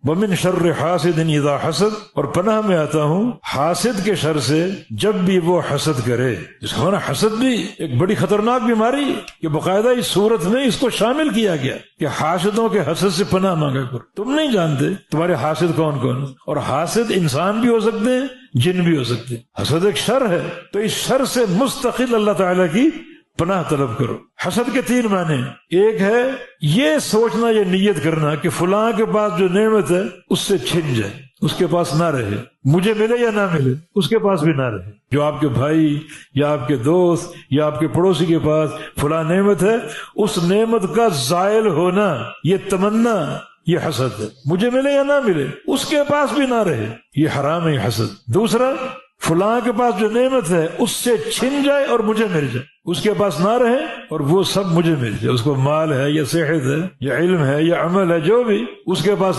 ومن شر حاسد اذا حسد، اور پناہ میں آتا ہوں حاسد کے شر سے جب بھی وہ حسد کرے۔ اس کو نا حسد بھی ایک بڑی خطرناک بیماری کہ باقاعدہ اس صورت میں اس کو شامل کیا گیا کہ حاسدوں کے حسد سے پناہ مانگا کرو۔ تم نہیں جانتے تمہارے حاسد کون کون ہیں، اور حاسد انسان بھی ہو سکتے ہیں، جن بھی ہو سکتے ہیں۔ حسد ایک شر ہے، تو اس شر سے مستقل اللہ تعالیٰ کی پناہ طلب کرو۔ حسد کے 3 معنی، ایک ہے یہ سوچنا، یہ نیت کرنا کہ فلاں کے پاس جو نعمت ہے اس سے چھن جائے، اس کے پاس نہ رہے، مجھے ملے یا نہ ملے اس کے پاس بھی نہ رہے۔ جو آپ کے بھائی یا آپ کے دوست یا آپ کے پڑوسی کے پاس فلاں نعمت ہے، اس نعمت کا زائل ہونا، یہ تمنا، یہ حسد ہے۔ مجھے ملے یا نہ ملے اس کے پاس بھی نہ رہے، یہ حرام ہے، یہ حسد۔ دوسرا، فلاں کے پاس جو نعمت ہے اس سے چھن جائے اور مجھے مل جائے، اس کے پاس نہ رہے اور وہ سب مجھے مل جائے، اس کو مال ہے یا صحت ہے یا علم ہے یا عمل ہے، جو بھی اس کے پاس